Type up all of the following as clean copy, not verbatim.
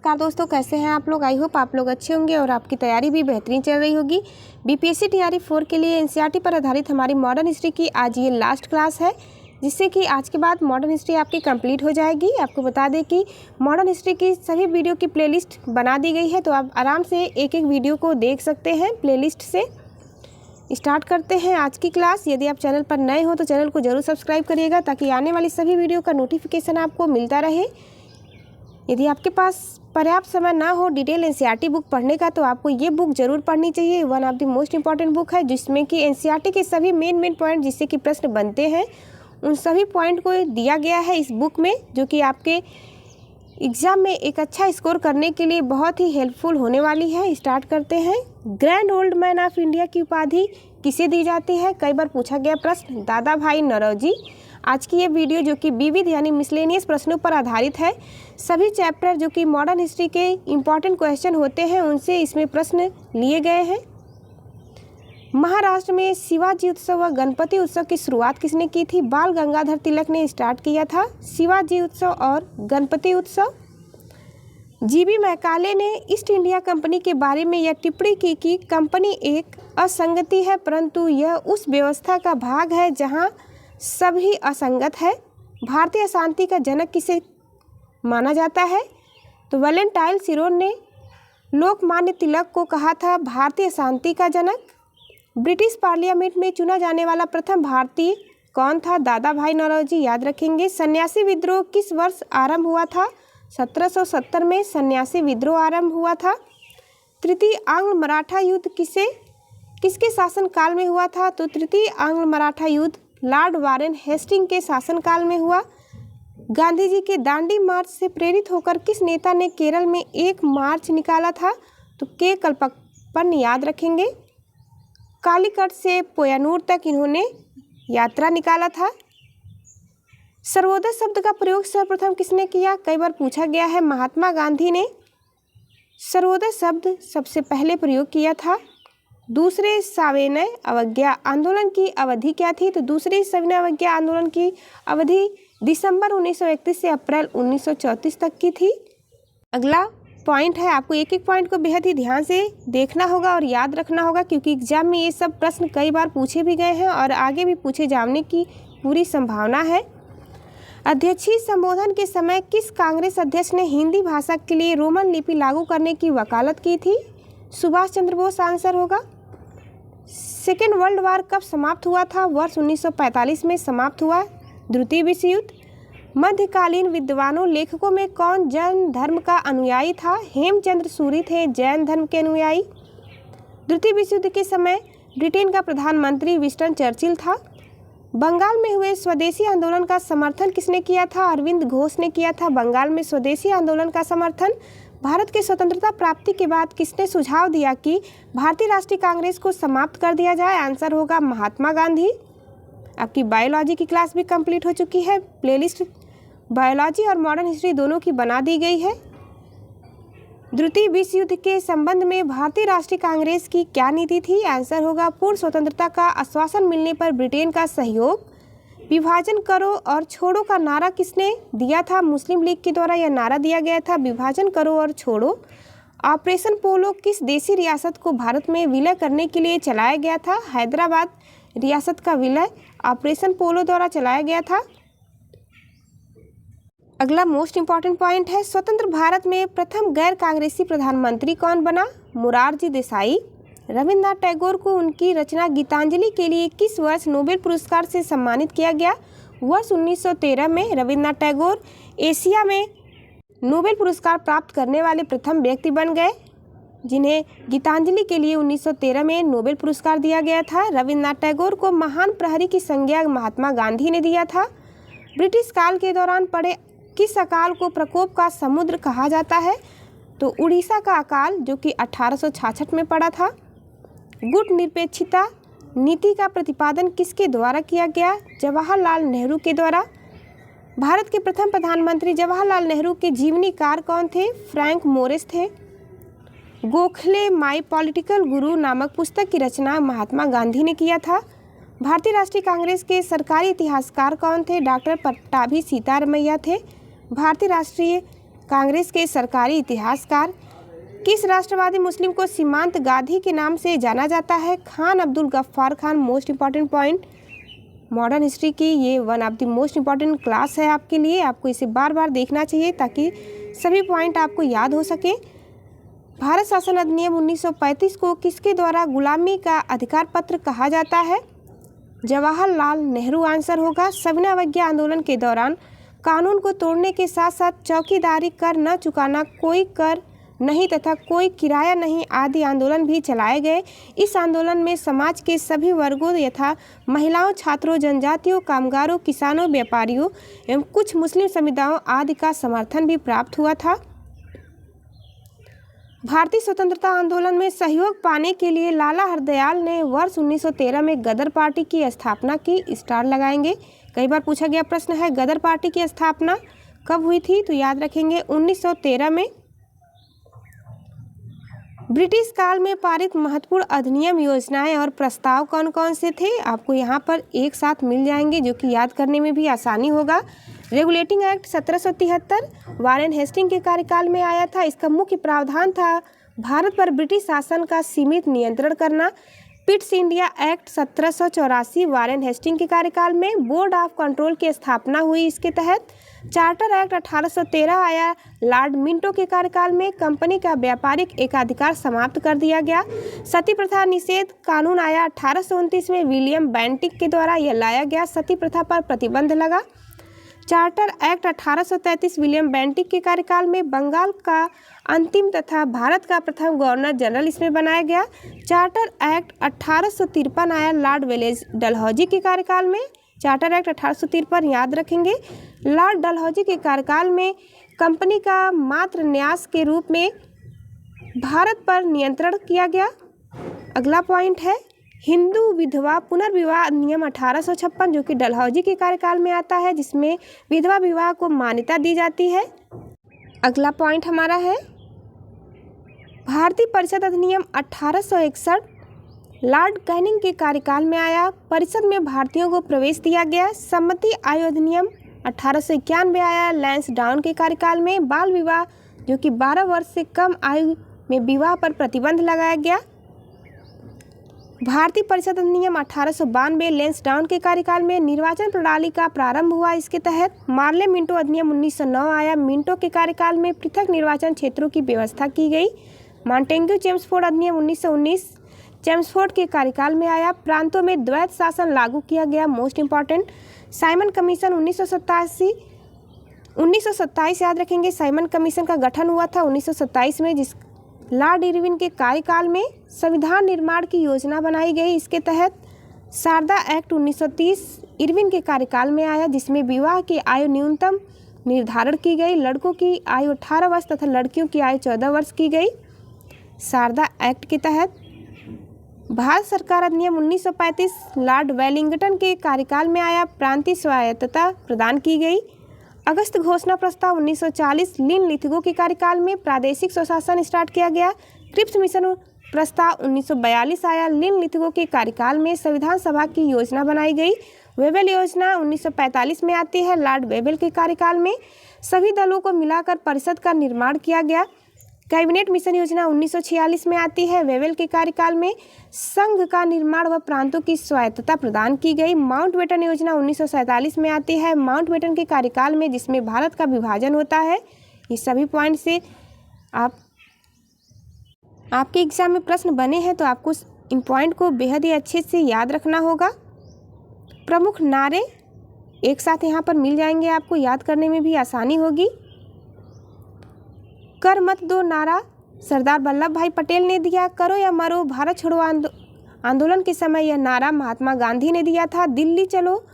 नमस्कार दोस्तों, कैसे हैं आप लोग। आई होप आप लोग अच्छे होंगे और आपकी तैयारी भी बेहतरीन चल रही होगी। बीपीएससी टीआरई 4 के लिए एनसीईआरटी पर आधारित हमारी मॉडर्न हिस्ट्री की आज ये लास्ट क्लास है, जिससे कि आज के बाद मॉडर्न हिस्ट्री आपकी कंप्लीट हो जाएगी। आपको बता दें कि मॉडर्न हिस्ट्री की सभी वीडियो की प्लेलिस्ट बना दी गई है, तो आप आराम से एक एक वीडियो को देख सकते हैं प्लेलिस्ट से। स्टार्ट करते हैं आज की क्लास। यदि आप चैनल पर नए हो तो चैनल को जरूर सब्सक्राइब करिएगा, ताकि आने वाली सभी वीडियो का नोटिफिकेशन आपको मिलता रहे। यदि आपके पास पर्याप्त समय ना हो डिटेल एनसीईआरटी बुक पढ़ने का, तो आपको ये बुक जरूर पढ़नी चाहिए। One of the most important book है, जिसमें कि एनसीईआरटी के सभी मेन पॉइंट जिससे कि प्रश्न बनते हैं, उन सभी पॉइंट को दिया गया है इस बुक में, जो कि आपके एग्ज़ाम में एक अच्छा स्कोर करने के लिए बहुत ही हेल्पफुल होने वाली है। स्टार्ट करते हैं। Grand old man of India की उपाधि किसे दी जाती है? कई बार पूछा गया प्रश्न, दादा भाई नौरोजी। आज की ये वीडियो जो कि विविध यानी मिसलेनियस प्रश्नों पर आधारित है। सभी चैप्टर जो कि मॉडर्न हिस्ट्री के इम्पॉर्टेंट क्वेश्चन होते हैं, उनसे इसमें प्रश्न लिए गए हैं। महाराष्ट्र में शिवाजी उत्सव व गणपति उत्सव की शुरुआत किसने की थी? बाल गंगाधर तिलक ने स्टार्ट किया था शिवाजी उत्सव और गणपति उत्सव। जीबी मैकाले ने ईस्ट इंडिया कंपनी के बारे में यह टिप्पणी की कि कंपनी एक असंगति है, परंतु यह उस व्यवस्था का भाग है जहां सभी असंगत है। भारतीय अशांति का जनक किसे माना जाता है? तो वैलेंटाइन सिरोन ने लोकमान्य तिलक को कहा था भारतीय शांति का जनक। ब्रिटिश पार्लियामेंट में चुना जाने वाला प्रथम भारतीय कौन था? दादा भाई नौरोजी, याद रखेंगे। सन्यासी विद्रोह किस वर्ष आरंभ हुआ था? 1770 में सन्यासी विद्रोह आरंभ हुआ था। तृतीय आंग्ल मराठा युद्ध किसके शासनकाल में हुआ था? तो तृतीय आंग्ल मराठा युद्ध लॉर्ड वारेन हेस्टिंग के शासनकाल में हुआ। गांधी जी के दांडी मार्च से प्रेरित होकर किस नेता ने केरल में एक मार्च निकाला था? तो के कल्पप्पन, याद रखेंगे। कालीकट से पोयानूर तक इन्होंने यात्रा निकाला था। सर्वोदय शब्द का प्रयोग सर्वप्रथम किसने किया? कई बार पूछा गया है। महात्मा गांधी ने सर्वोदय शब्द सबसे पहले प्रयोग किया था। दूसरे सविनय अवज्ञा आंदोलन की अवधि क्या थी? तो दूसरे सविनय अवज्ञा आंदोलन की अवधि दिसंबर 1931 से अप्रैल 1934 तक की थी। अगला पॉइंट है, आपको एक एक पॉइंट को बेहद ही ध्यान से देखना होगा और याद रखना होगा, क्योंकि एग्जाम में ये सब प्रश्न कई बार पूछे भी गए हैं और आगे भी पूछे जाने की पूरी संभावना है। अध्यक्षीय संबोधन के समय किस कांग्रेस अध्यक्ष ने हिंदी भाषा के लिए रोमन लिपि लागू करने की वकालत की थी? सुभाष चंद्र बोस आंसर होगा। सेकेंड वर्ल्ड वार कब समाप्त हुआ था? वर्ष 1945 में समाप्त हुआ। द्वितीय विश्व युद्ध। मध्यकालीन विद्वानों लेखकों में कौन जैन धर्म का अनुयायी था? हेमचंद्र सूरी थे जैन धर्म के अनुयायी। द्वितीय विश्व युद्ध के समय ब्रिटेन का प्रधानमंत्री विंस्टन चर्चिल था। बंगाल में हुए स्वदेशी आंदोलन का समर्थन किसने किया था? अरविंद घोष ने किया था बंगाल में स्वदेशी आंदोलन का समर्थन। भारत की स्वतंत्रता प्राप्ति के बाद किसने सुझाव दिया कि भारतीय राष्ट्रीय कांग्रेस को समाप्त कर दिया जाए? आंसर होगा महात्मा गांधी। आपकी बायोलॉजी की क्लास भी कंप्लीट हो चुकी है। प्लेलिस्ट बायोलॉजी और मॉडर्न हिस्ट्री दोनों की बना दी गई है। द्वितीय विश्व युद्ध के संबंध में भारतीय राष्ट्रीय कांग्रेस की क्या नीति थी? आंसर होगा पूर्ण स्वतंत्रता का आश्वासन मिलने पर ब्रिटेन का सहयोग। विभाजन करो और छोड़ो का नारा किसने दिया था? मुस्लिम लीग के द्वारा यह नारा दिया गया था, विभाजन करो और छोड़ो। ऑपरेशन पोलो किस देशी रियासत को भारत में विलय करने के लिए चलाया गया था? हैदराबाद रियासत का विलय ऑपरेशन पोलो द्वारा चलाया गया था। अगला मोस्ट इंपॉर्टेंट पॉइंट है, स्वतंत्र भारत में प्रथम गैर कांग्रेसी प्रधानमंत्री कौन बना? मोरारजी देसाई। रविन्द्रनाथ टैगोर को उनकी रचना गीतांजलि के लिए किस वर्ष नोबेल पुरस्कार से सम्मानित किया गया? वर्ष 1913 में रविन्द्रनाथ टैगोर एशिया में नोबेल पुरस्कार प्राप्त करने वाले प्रथम व्यक्ति बन गए, जिन्हें गीतांजलि के लिए 1913 में नोबेल पुरस्कार दिया गया था। रविन्द्रनाथ टैगोर को महान प्रहरी की संज्ञा महात्मा गांधी ने दिया था। ब्रिटिश काल के दौरान पड़े किस अकाल को प्रकोप का समुद्र कहा जाता है? तो उड़ीसा का अकाल, जो कि 1866 में पड़ा था। गुट निरपेक्षता नीति का प्रतिपादन किसके द्वारा किया गया? जवाहरलाल नेहरू के द्वारा। भारत के प्रथम प्रधानमंत्री जवाहरलाल नेहरू के जीवनीकार कौन थे? फ्रैंक मोरिस थे। गोखले माई पॉलिटिकल गुरु नामक पुस्तक की रचना महात्मा गांधी ने किया था। भारतीय राष्ट्रीय कांग्रेस के सरकारी इतिहासकार कौन थे? डॉक्टर पट्टाभी सीतारमैया थे। भारतीय राष्ट्रीय कांग्रेस के सरकारी इतिहासकार। किस राष्ट्रवादी मुस्लिम को सीमांत गांधी के नाम से जाना जाता है? Khan Abdul Ghaffar Khan. Most important point modern history की ये one of the most important class है आपके लिए। आपको इसे बार बार देखना चाहिए ताकि सभी पॉइंट आपको याद हो सके। भारत शासन अधिनियम 1935 को किसके द्वारा गुलामी का अधिकार पत्र कहा जाता है? जवाहरलाल नेहरू आंसर होगा। सविनय अवज्ञा आंदोलन के दौरान कानून को तोड़ने के साथ साथ चौकीदारी कर न चुकाना, कोई कर नहीं तथा कोई किराया नहीं आदि आंदोलन भी चलाए गए। इस आंदोलन में समाज के सभी वर्गों यथा महिलाओं, छात्रों, जनजातियों, कामगारों, किसानों, व्यापारियों एवं कुछ मुस्लिम समुदायों आदि का समर्थन भी प्राप्त हुआ था। भारतीय स्वतंत्रता आंदोलन में सहयोग पाने के लिए लाला हरदयाल ने वर्ष 1913 में गदर पार्टी की स्थापना की। स्टार लगाएंगे। कई बार पूछा गया प्रश्न है गदर पार्टी की स्थापना कब हुई थी, तो याद रखेंगे 1913 में। ब्रिटिश काल में पारित महत्वपूर्ण अधिनियम, योजनाएं और प्रस्ताव कौन कौन से थे? आपको यहाँ पर एक साथ मिल जाएंगे जो कि याद करने में भी आसानी होगा। रेगुलेटिंग एक्ट 1773 वारेन हेस्टिंग के कार्यकाल में आया था। इसका मुख्य प्रावधान था भारत पर ब्रिटिश शासन का सीमित नियंत्रण करना। Pitt's India Act 1784 Warren Hasting के कार्यकाल में। बोर्ड ऑफ कंट्रोल की स्थापना हुई इसके तहत। चार्टर एक्ट 1813 आया लॉर्ड मिंटो के कार्यकाल में। कंपनी का व्यापारिक एकाधिकार समाप्त कर दिया गया। सती प्रथा निषेध कानून आया 1829 में विलियम बेंटिक के द्वारा यह लाया गया। सती प्रथा पर प्रतिबंध लगा। चार्टर एक्ट 1833 विलियम बेंटिक के कार्यकाल में। बंगाल का अंतिम तथा भारत का प्रथम गवर्नर जनरल इसमें बनाया गया। चार्टर एक्ट 1853 आया लॉर्ड वेलेज डलहौजी के कार्यकाल में। चार्टर एक्ट 1853 याद रखेंगे। लॉर्ड डलहौजी के कार्यकाल में कंपनी का मात्र न्यास के रूप में भारत पर नियंत्रण किया गया। अगला पॉइंट है हिंदू विधवा पुनर्विवाह अधिनियम 1856 जो कि डलहौजी के कार्यकाल में आता है, जिसमें विधवा विवाह को मान्यता दी जाती है। अगला पॉइंट हमारा है भारतीय परिषद अधिनियम 1861 लॉर्ड कैनिंग के कार्यकाल में आया। परिषद में भारतीयों को प्रवेश दिया गया। सम्मति आयोग अधिनियम 1891 आया लैंसडाउन के कार्यकाल में। बाल विवाह जो कि 12 वर्ष से कम आयु में विवाह पर प्रतिबंध लगाया गया। भारतीय परिषद अधिनियम 1892 लैंसडाउन के कार्यकाल में। निर्वाचन प्रणाली का प्रारंभ हुआ इसके तहत। मार्ले मिंटो अधिनियम 1909 आया। मिंटो के कार्यकाल में पृथक निर्वाचन क्षेत्रों की व्यवस्था की गई। मॉन्टेग्यू चेम्सफोर्ड अधिनियम 1919 चेम्सफोर्ड के कार्यकाल में आया। प्रांतों में द्वैत शासन लागू किया गया। मोस्ट इंपॉर्टेंट साइमन कमीशन 1927 याद रखेंगे। साइमन कमीशन का गठन हुआ था 1927 में, जिस लॉर्ड इरविन के कार्यकाल में संविधान निर्माण की योजना बनाई गई। इसके तहत शारदा एक्ट 1930 इरविन के कार्यकाल में आया, जिसमें विवाह की आयु न्यूनतम निर्धारण की गई। लड़कों की आयु 18 वर्ष तथा लड़कियों की आयु 14 वर्ष की गई। शारदा एक्ट के तहत भारत सरकार अधिनियम 1935 लॉर्ड वेलिंगटन के कार्यकाल में आया। प्रांतीय स्वायत्तता प्रदान की गई। अगस्त घोषणा प्रस्ताव 1940 लिन लिथिगो के कार्यकाल में प्रादेशिक स्वशासन स्टार्ट किया गया। क्रिप्स मिशन प्रस्ताव 1942 आया लिन लिथिगो के कार्यकाल में। संविधान सभा की योजना बनाई गई। वेबल योजना 1945 में आती है लॉर्ड वेबल के कार्यकाल में। सभी दलों को मिलाकर परिषद का निर्माण किया गया। कैबिनेट मिशन योजना 1946 में आती है वेबल के कार्यकाल में। संघ का निर्माण व प्रांतों की स्वायत्तता प्रदान की गई। माउंटबेटन योजना 1947 में आती है माउंटबेटन के कार्यकाल में, जिसमें भारत का विभाजन होता है। ये सभी पॉइंट से आपके एग्जाम में प्रश्न बने हैं, तो आपको इन पॉइंट को बेहद ही अच्छे से याद रखना होगा। प्रमुख नारे एक साथ यहाँ पर मिल जाएंगे, आपको याद करने में भी आसानी होगी। कर मत दो नारा सरदार वल्लभ भाई पटेल ने दिया। करो या मरो भारत छोड़ो आंदोलन के समय यह नारा महात्मा गांधी ने दिया था। दिल्ली चलो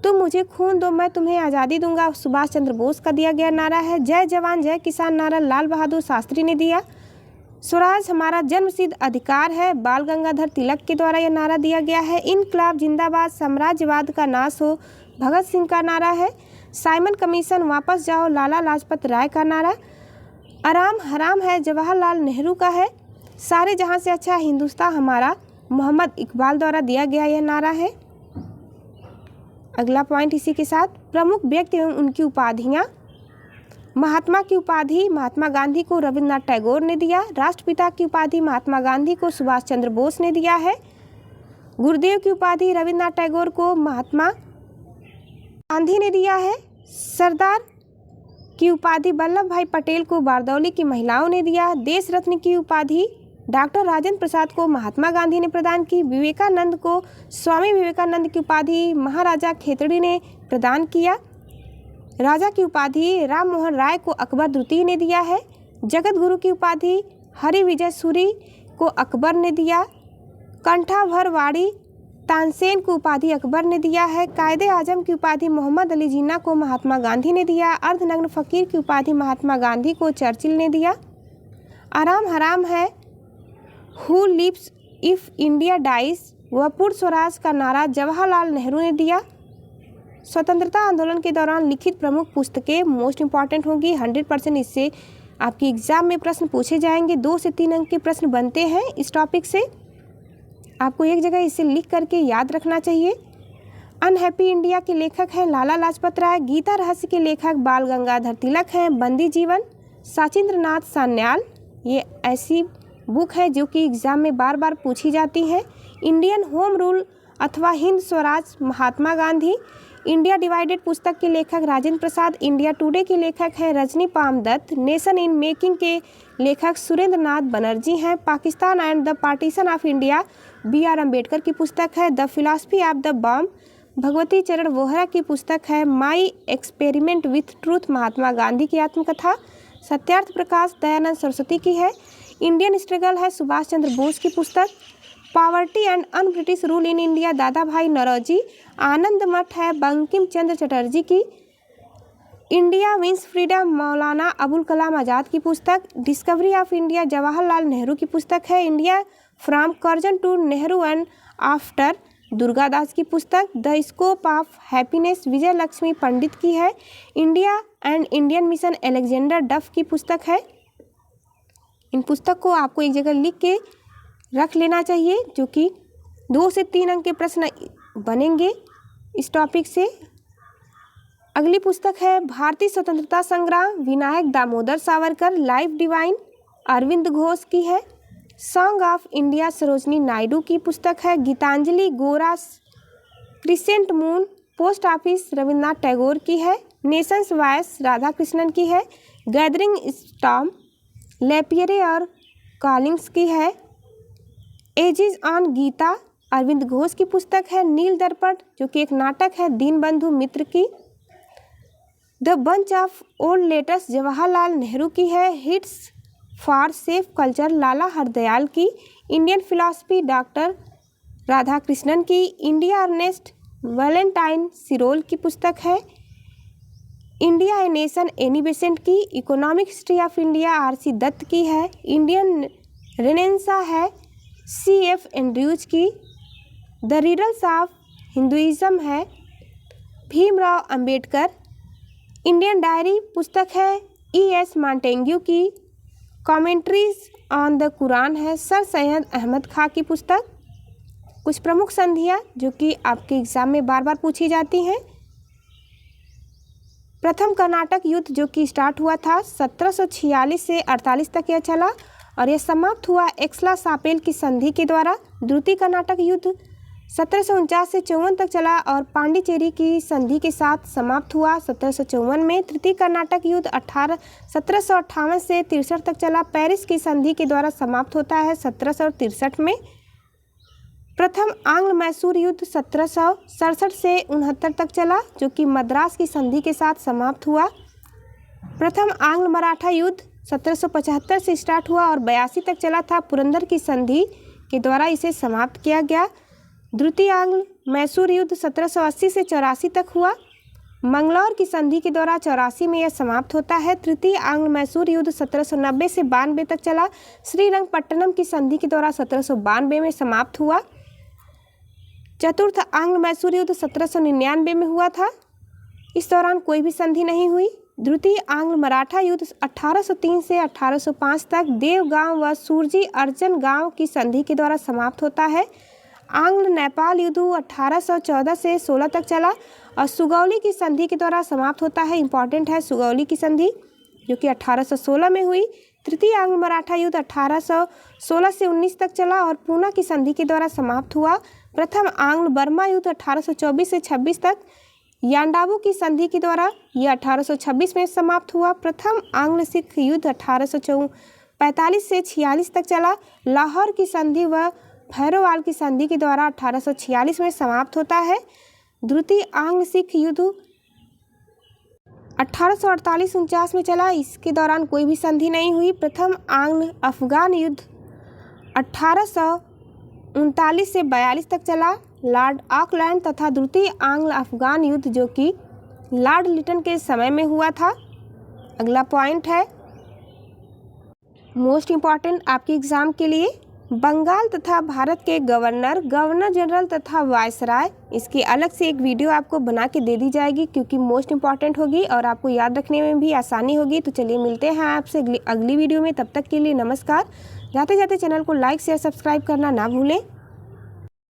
तुम मुझे खून दो मैं तुम्हें आज़ादी दूंगा सुभाष चंद्र बोस का दिया गया नारा है। जय जवान जय किसान नारा लाल बहादुर शास्त्री ने दिया। स्वराज हमारा जन्मसिद्ध अधिकार है बाल गंगाधर तिलक के द्वारा यह नारा दिया गया है। इनकलाब जिंदाबाद साम्राज्यवाद का नाश हो भगत सिंह का नारा है। साइमन कमीशन वापस जाओ लाला लाजपत राय का नारा। आराम हराम है जवाहरलाल नेहरू का है। सारे जहां से अच्छा हिंदुस्तान हमारा मोहम्मद इकबाल द्वारा दिया गया यह नारा है। अगला पॉइंट इसी के साथ प्रमुख व्यक्ति एवं उनकी उपाधियां। महात्मा की उपाधि महात्मा गांधी को रविन्द्रनाथ टैगोर ने दिया। राष्ट्रपिता की उपाधि महात्मा गांधी को सुभाष चंद्र बोस ने दिया है। गुरुदेव की उपाधि रविन्द्रनाथ टैगोर को महात्मा गांधी ने दिया है। सरदार की उपाधि वल्लभ भाई पटेल को बारदौली की महिलाओं ने दिया। देश रत्न की उपाधि डॉक्टर राजेंद्र प्रसाद को महात्मा गांधी ने प्रदान की। विवेकानंद को स्वामी विवेकानंद की उपाधि महाराजा खेतड़ी ने प्रदान किया। राजा की उपाधि राम मोहन राय को अकबर द्वितीय ने दिया है। जगत गुरु की उपाधि हरि विजय सूरी को अकबर ने दिया। कंठाभरवाड़ी तानसेन को उपाधि अकबर ने दिया है। कायदे आजम की उपाधि मोहम्मद अली जिन्ना को महात्मा गांधी ने दिया। अर्धनग्न फकीर की उपाधि महात्मा गांधी को चर्चिल ने दिया। आराम हराम है who lives if India dies व पूर्ण स्वराज का नारा जवाहरलाल नेहरू ने दिया। स्वतंत्रता आंदोलन के दौरान लिखित प्रमुख पुस्तकें मोस्ट इंपॉर्टेंट होंगी। 100% इससे आपकी एग्जाम में प्रश्न पूछे जाएंगे। 2 से 3 अंक के प्रश्न बनते हैं इस टॉपिक से। आपको एक जगह इसे लिख करके याद रखना चाहिए। अनहैप्पी इंडिया के लेखक हैं लाला लाजपत राय। गीता रहस्य के लेखक बाल गंगाधर तिलक हैं। बंदी जीवन सचिंद्र नाथ सान्याल, ये ऐसी बुक है जो कि एग्जाम में बार बार पूछी जाती है। इंडियन होम रूल अथवा हिंद स्वराज महात्मा गांधी। इंडिया डिवाइडेड पुस्तक के लेखक राजेंद्र प्रसाद। इंडिया टुडे के लेखक हैं रजनी पामदत्त। नेशन इन मेकिंग के लेखक सुरेंद्र नाथ बनर्जी हैं। Pakistan and the partition of India B.R. Ambedkar की पुस्तक है। The philosophy of the bomb Bhagwati चरण वोहरा की पुस्तक है। My experiment with truth Mahatma Gandhi की आत्मकथा। सत्यार्थ प्रकाश दयानंद सरस्वती की है। इंडियन स्ट्रगल है सुभाष चंद्र बोस की पुस्तक। Poverty and un British rule in India दादा भाई नौरोजी। आनंद मठ है बंकिम चंद्र चटर्जी की। India wins freedom Maulana Abul Kalam Azad की पुस्तक। Discovery of India Jawaharlal Nehru की पुस्तक है। India from Curzon to Nehru and after Durgadas की पुस्तक। The scope of happiness Vijay Lakshmi Pandit की है। India and Indian mission Alexander Duff की पुस्तक है। इन पुस्तक को आपको एक जगह लिख के रख लेना चाहिए, जो कि 2 से 3 अंक के प्रश्न बनेंगे इस टॉपिक से। अगली पुस्तक है भारतीय स्वतंत्रता संग्राम विनायक दामोदर सावरकर। लाइफ डिवाइन अरविंद घोष की है। Song of India Sarojini Naidu की पुस्तक है। गीतांजलि गोरा crescent moon post office Rabindranath Tagore की है। नेशंस वॉइस राधा कृष्णन की है। गैदरिंग स्टॉर्म लेपियरे और कॉलिंग्स की है। एजेस ऑन गीता अरविंद घोष की पुस्तक है। नील दर्पण जो कि एक नाटक है दीनबंधु मित्र की। The bunch of old letters Jawaharlal Nehru की है। Hints for self culture Lala Hardayal की। Indian philosophy doctor Radha Krishnan की। इंडिया अर्नेस्ट वैलेंटाइन सिरोल की पुस्तक है। India a nation Annie Besant की। Economic history of India R.C. Dutt की है। इंडियन रेनेसा है C.F. एंड्रयूज की। द रिडल्स ऑफ हिंदुइज्म है भीमराव अंबेडकर। इंडियन डायरी पुस्तक है E.S. मॉन्टेग्यू की। कमेंट्रीज ऑन द कुरान है सर सैयद अहमद खां की पुस्तक। कुछ प्रमुख संधियाँ जो कि आपके एग्जाम में बार बार पूछी जाती हैं। प्रथम कर्नाटक युद्ध जो कि स्टार्ट हुआ था 1746 से 48 तक यह चला और यह समाप्त हुआ एक्सला सापेल की संधि के द्वारा। द्वितीय कर्नाटक युद्ध 1749 से 54 तक चला और पांडिचेरी की संधि के साथ समाप्त हुआ 1754 में। तृतीय कर्नाटक युद्ध 1758 से 63 तक चला। पेरिस की संधि के द्वारा समाप्त होता है 1763 में। प्रथम आंग्ल मैसूर युद्ध 1767 से 69 तक चला जो कि मद्रास की संधि के साथ समाप्त हुआ। प्रथम आंग्ल मराठा युद्ध 1775 से स्टार्ट हुआ और 82 तक चला था। पुरंदर की संधि के द्वारा इसे समाप्त किया गया। द्वितीय आंग्ल मैसूर युद्ध 1780 से 84 तक हुआ। मंगलौर की संधि के द्वारा 84 में यह समाप्त होता है। तृतीय आंग्ल मैसूर युद्ध 1790 से 92 तक चला। श्रीरंगपट्टनम की संधि के द्वारा 1792 में समाप्त हुआ। चतुर्थ आंग्ल मैसूर युद्ध 1799 में हुआ था। इस दौरान कोई भी संधि नहीं हुई। द्वितीय आंग्ल मराठा युद्ध 1803 से 1805 तक देवगांव व सूरजी अर्जन गांव की संधि के द्वारा समाप्त होता है। आंग्ल नेपाल युद्ध 1814 से 16 तक चला और सुगौली की संधि के द्वारा समाप्त होता है। इंपॉर्टेंट है सुगौली की संधि। जो कि 1816 में हुई। तृतीय आंग्ल मराठा युद्ध 1816 से 19 तक चला और पूना की संधि के द्वारा समाप्त हुआ। प्रथम आंग्ल बर्मा युद्ध 1824 से 26 तक यांडाबू की संधि के द्वारा यह 1826 में समाप्त हुआ। प्रथम आंग्ल सिख युद्ध 1845 से 46 तक चला। लाहौर की संधि व भैरोवाल की संधि के द्वारा 1846 में समाप्त होता है। द्वितीय आंग्ल सिख युद्ध 1848-49 में चला, इसके दौरान कोई भी संधि नहीं हुई। प्रथम आंग्ल अफगान युद्ध 1839 से 42 तक चला। लॉर्ड ऑकलैंड तथा द्वितीय आंग्ल अफगान युद्ध जो कि लॉर्ड लिटन के समय में हुआ था। अगला पॉइंट है मोस्ट इम्पॉर्टेंट आपके एग्जाम के लिए, बंगाल तथा भारत के गवर्नर, गवर्नर जनरल तथा वायसराय, इसकी अलग से एक वीडियो आपको बना के दे दी जाएगी क्योंकि मोस्ट इम्पॉर्टेंट होगी और आपको याद रखने में भी आसानी होगी। तो चलिए मिलते हैं आपसे अगली वीडियो में, तब तक के लिए नमस्कार। जाते जाते चैनल को लाइक शेयर सब्सक्राइब करना ना भूलें।